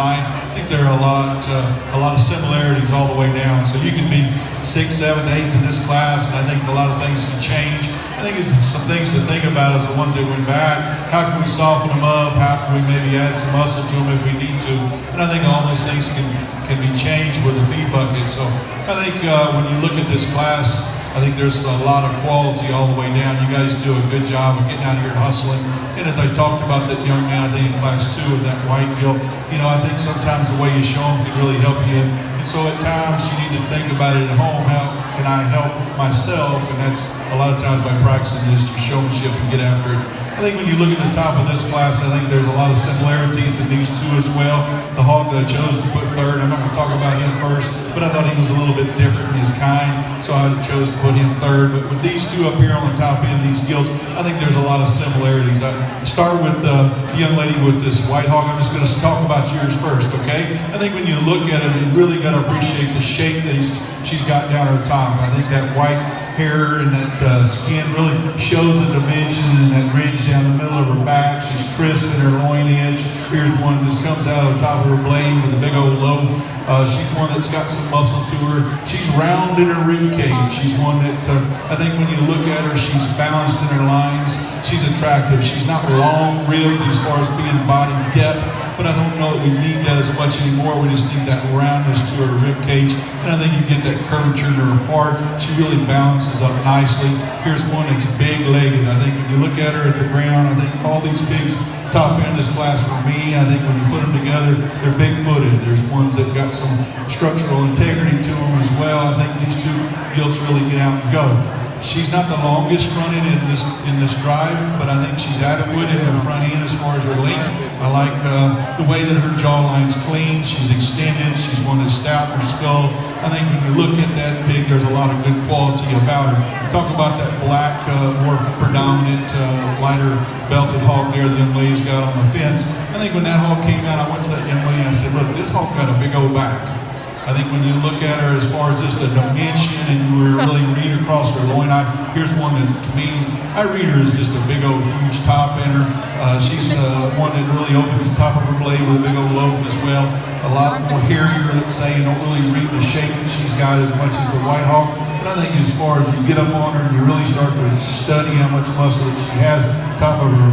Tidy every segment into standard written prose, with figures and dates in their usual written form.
design. I think there are a lot of similarities all the way down. So you can be 6, 7, 8 in this class, and I think a lot of things can change. I think it's some things to think about as the ones that went back. How can we soften them up? How can we maybe add some muscle to them if we need to? And I think all those things can be changed with a feed bucket. So I think when you look at this class, I think there's a lot of quality all the way down. You guys do a good job of getting out here and hustling. And as I talked about that young man, I think in class 2 with that white gill, you know, I think sometimes the way you show them can really help you. And so at times you need to think about it at home. How can I help myself? And that's a lot of times by practicing this, your showmanship and get after it. I think when you look at the top of this class, I think there's a lot of similarities in these two as well. The hog that I chose to put third, I'm not going to talk about him first, but I thought he was a little bit different in his kind, so I chose to put him third. But with these two up here on the top end, these gills, I think there's a lot of similarities. I start with the young lady with this white hog. I'm just going to talk about yours first, okay? I think when you look at him, you really got to appreciate the shape that she's got down her top. I think that white hair and that skin really shows the dimension and that ridge down the middle of her back. She's crisp in her loin edge. Here's one that comes out of the top of her blade with a big old loaf. She's one that's got some muscle to her. She's round in her rib cage. She's one that I think when you look at her, she's balanced in her lines. She's attractive. She's not long ribbed as far as being body depth, but I don't know that we need that as much anymore. We just need that roundness to her rib cage, and I think you get that curvature to her heart. She really balances up nicely. Here's one that's big-legged. I think when you look at her at the ground, I think all these pigs top end of this class for me, I think when you put them together, they're big-footed. There's ones that got some structural integrity to them as well. I think these two gilts really get out and go. She's not the longest fronted in this drive, but I think she's adequate in her front end as far as her length. I like the way that her jawline's clean. She's extended. She's one that's stout in her skull. I think when you look at that pig, there's a lot of good quality about her. Talk about that black, more predominant, lighter belted hog there the young lady's got on the fence. I think when that hog came out, I went to that young lady and I said, look, this hog got a big old back. I think when you look at her as far as just the dimension and you really read across her loin, here's one that to me, I read her as just a big old huge top in her. She's one that really opens the top of her blade with a big old loaf as well. A lot more hairier, let's say, and don't really read the shape that she's got as much as the white hog. But I think as far as you get up on her and you really start to study how much muscle that she has at the top of her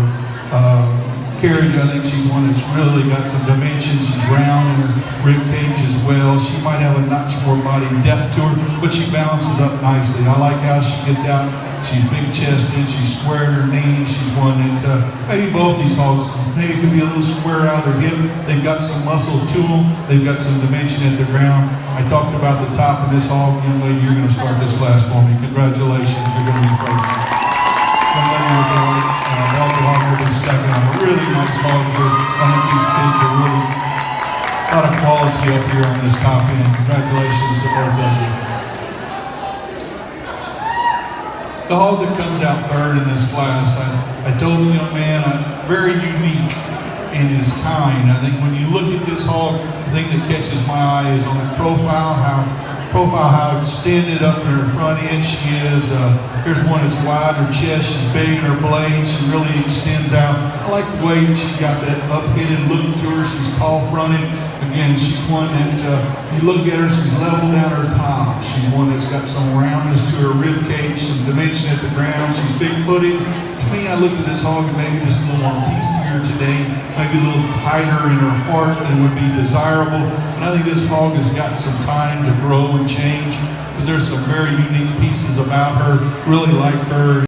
carriage, I think she's one that's really got some dimension. She's round in her rib cage as well. She might have a notch more body depth to her, but she balances up nicely. I like how she gets out. She's big chested. She's square in her knees. She's one that maybe both these hogs maybe could be a little square out of their hip. They've got some muscle to them. They've got some dimension at the ground. I talked about the top of this hog. Young lady, you're going to start this class for me. Congratulations. You're going to be first. Young lady, we're going to welcome hog will be second. I'm a really nice hog here. I think these pigs are really a lot of quality up here on this top end. Congratulations to both of you. The hog that comes out third in this class, I told the young man, very unique in his kind. I think when you look at this hog, the thing that catches my eye is on the profile, how extended up in her front end she is. Here's one that's wide, her chest, she's big in her blade, she really extends out. I like the way she got that up-headed look to her. She's tall-fronted. Again, she's one that, you look at her, she's level down her top. She's one that's got some roundness to her rib cage, some dimension at the ground. She's big-footed. To me, I looked at this hog and maybe just a little more piecier today, maybe a little tighter in her heart than would be desirable. And I think this hog has got some time to grow and change because there's some very unique pieces about her. Really like her.